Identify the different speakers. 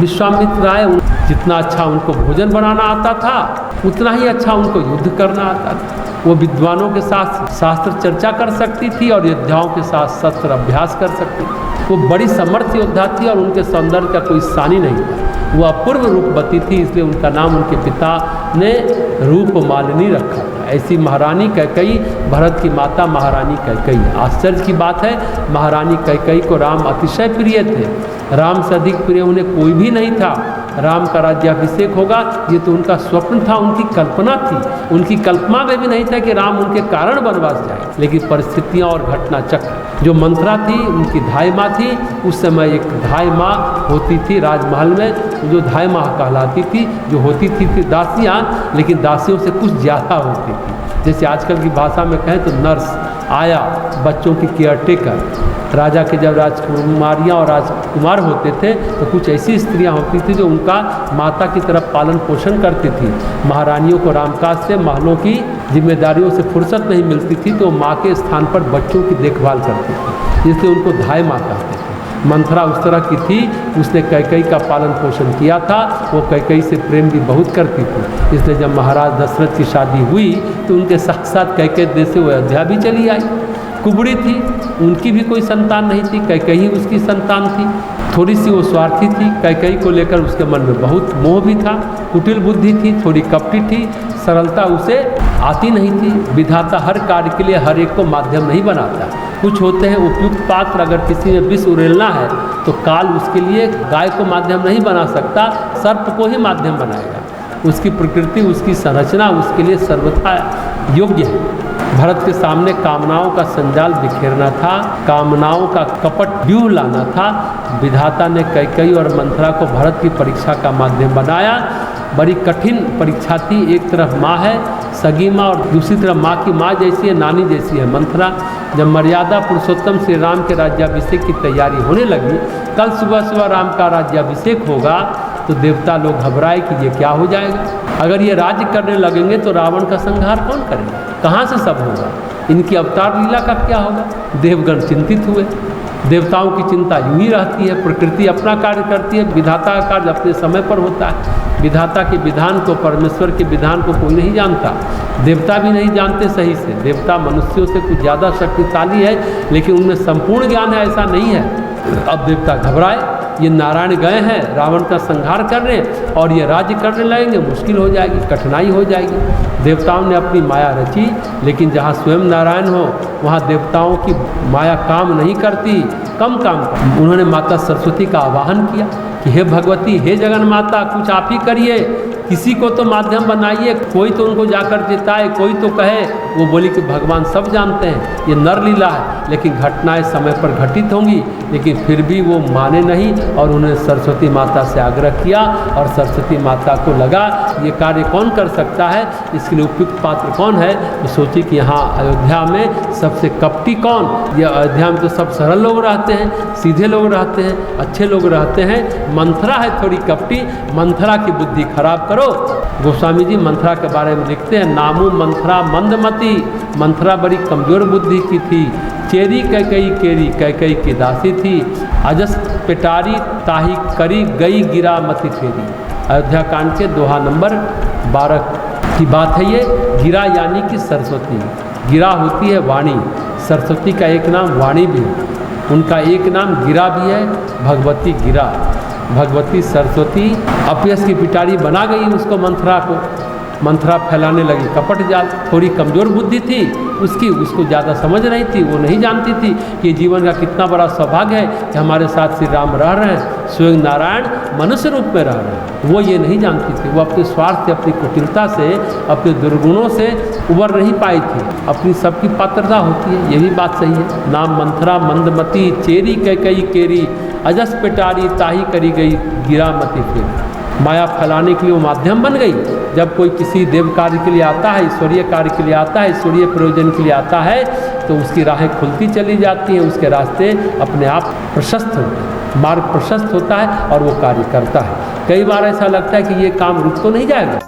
Speaker 1: विश्वामित्र राय जितना अच्छा उनको भोजन बनाना आता था उतना ही अच्छा उनको युद्ध करना आता था। वो विद्वानों के साथ शास्त्र चर्चा कर सकती थी और योद्धाओं के साथ शस्त्र अभ्यास कर सकती थी। वो बड़ी समर्थ योद्धा थी और उनके सौंदर्य का कोई सानी नहीं था। वो अपूर्व रूपवती थी, इसलिए उनका नाम उनके पिता ने रूपमालिनी रखा था। ऐसी महारानी कैकेयी भरत की माता महारानी कैकेयी। आश्चर्य की बात है, महारानी कैकेयी को राम अतिशय प्रिय थे। राम से अधिक प्रिय उन्हें कोई भी नहीं था। राम का राज्याभिषेक होगा ये तो उनका स्वप्न था, उनकी कल्पना थी। उनकी कल्पना में भी नहीं था कि राम उनके कारण वनवास जाए। लेकिन परिस्थितियां और घटना चक्र, जो मंथरा थी उनकी धाई माँ थी। उस समय एक धाई माँ होती थी राजमहल में, जो धाई माँ कहलाती थी, जो होती थी दासियाँ, लेकिन दासियों से कुछ ज़्यादा होती थी। जैसे आजकल की भाषा में कहें तो नर्स, आया, बच्चों की केयरटेकर। राजा के जब राजकुमारियाँ और राजकुमार होते थे तो कुछ ऐसी स्त्रियाँ होती थी जो उनका माता की तरफ पालन पोषण करती थी। महारानियों को रामकाज से महलों की जिम्मेदारियों से फुर्सत नहीं मिलती थी तो माँ के स्थान पर बच्चों की देखभाल करती थी, इसलिए उनको धाई माँ कहते थे। मंथरा उस तरह की थी, उसने कैकेयी का पालन पोषण किया था। वो कैकेयी से प्रेम भी बहुत करती थी, इसलिए जब महाराज दशरथ की शादी हुई तो उनके साथ साथ कैकेयी देश से वो अयोध्या भी चली आई। कुबड़ी थी, उनकी भी कोई संतान नहीं थी, कैकेयी उसकी संतान थी। थोड़ी सी वो स्वार्थी थी, कैकेयी को लेकर उसके मन में बहुत मोह भी था। कुटिल बुद्धि थी, थोड़ी कपटी थी, सरलता उसे आती नहीं थी। विधाता हर कार्य के लिए हर एक को माध्यम नहीं बनाता। कुछ होते हैं उपयुक्त पात्र, अगर किसी में विष उड़ेलना है तो काल उसके लिए गाय को माध्यम नहीं बना सकता, सर्प को ही माध्यम बनाएगा। उसकी प्रकृति, उसकी संरचना उसके लिए सर्वथा योग्य है। भरत के सामने कामनाओं का संजाल बिखेरना था, कामनाओं का कपट व्यूह लाना था। विधाता ने कैकेयी और मंथरा को भरत की परीक्षा का माध्यम बनाया। बड़ी कठिन परीक्षा थी। एक तरफ माँ है सगी माँ और दूसरी तरफ माँ की माँ जैसी है, नानी जैसी है मंथरा। जब मर्यादा पुरुषोत्तम श्री राम के राज्याभिषेक की तैयारी होने लगी, कल सुबह सुबह राम का राज्याभिषेक होगा, तो देवता लोग घबराए कि ये क्या हो जाएगा। अगर ये राज्य करने लगेंगे तो रावण का संहार कौन करेगा, कहाँ से सब होगा, इनकी अवतार लीला का क्या होगा। देवगण चिंतित हुए। देवताओं की चिंता यूं ही रहती है, प्रकृति अपना कार्य करती है, विधाता का कार्य अपने समय पर होता है। विधाता के विधान को, परमेश्वर के विधान को कोई नहीं जानता, देवता भी नहीं जानते सही से। देवता मनुष्यों से कुछ ज़्यादा शक्तिशाली है, लेकिन उनमें संपूर्ण ज्ञान है ऐसा नहीं है। अब देवता घबराए, ये नारायण गए हैं रावण का संहार करने और ये राज्य करने लगेंगे, मुश्किल हो जाएगी, कठिनाई हो जाएगी। देवताओं ने अपनी माया रची, लेकिन जहाँ स्वयं नारायण हो वहाँ देवताओं की माया काम नहीं करती, कम काम करती। उन्होंने माता सरस्वती का आवाहन किया कि हे भगवती, हे जगन माता, कुछ आप ही करिए, किसी को तो माध्यम बनाइए, कोई तो उनको जाकर जिताए, कोई तो कहे। वो बोली कि भगवान सब जानते हैं, ये नर लीला है, लेकिन घटनाएं समय पर घटित होंगी। लेकिन फिर भी वो माने नहीं और उन्होंने सरस्वती माता से आग्रह किया और सरस्वती माता को लगा ये कार्य कौन कर सकता है, इसके लिए उपयुक्त पात्र कौन है। तो सोची कि यहाँ अयोध्या में सबसे कपटी कौन, ये अयोध्या में तो सब सरल लोग रहते हैं, सीधे लोग रहते हैं, अच्छे लोग रहते हैं, मंथरा है थोड़ी कपटी, मंथरा की बुद्धि खराब करो। गोस्वामी जी मंथरा के बारे में लिखते हैं, नामू मंथरा मंदमती, मंथरा बड़ी कमजोर बुद्धि की थी। चेरी कैकेयी केरी, कैकेयी की दासी थी। अजस पिटारी ताही करी गई गिरा मति फेरी। अयोध्या कांड के दोहा नंबर 12 की बात है ये। गिरा यानी कि सरस्वती, गिरा होती है वाणी, सरस्वती का एक नाम वाणी भी है, उनका एक नाम गिरा भी है, भगवती गिरा, भगवती सरस्वती। अपयश की पिटारी बना गई उसको, मंथरा को। मंथरा फैलाने लगी कपट जाल। थोड़ी कमज़ोर बुद्धि थी उसकी, उसको ज़्यादा समझ नहीं थी, वो नहीं जानती थी कि जीवन का कितना बड़ा सौभाग्य है कि हमारे साथ श्री राम रह रहे हैं, स्वयं नारायण मनुष्य रूप में रह रहे हैं। वो ये नहीं जानती थी। वो अपने स्वार्थ से, अपनी कुटिलता से, अपने दुर्गुणों से उबर नहीं पाई थी। अपनी सबकी पात्रता होती है, ये भी बात सही है। नाम मंथरा मंदमती, चेरी कैकेयी केरी, अजस पिटारी ताही करी गई गिरा मति फिर। माया फैलाने के लिए वो माध्यम बन गई। जब कोई किसी देव कार्य के लिए आता है, ईश्वरीय कार्य के लिए आता है, ईश्वरीय प्रयोजन के लिए आता है, तो उसकी राहें खुलती चली जाती हैं, उसके रास्ते अपने आप प्रशस्त होते हैं, मार्ग प्रशस्त होता है और वो कार्य करता है। कई बार ऐसा लगता है कि ये काम रुक तो नहीं जाएगा।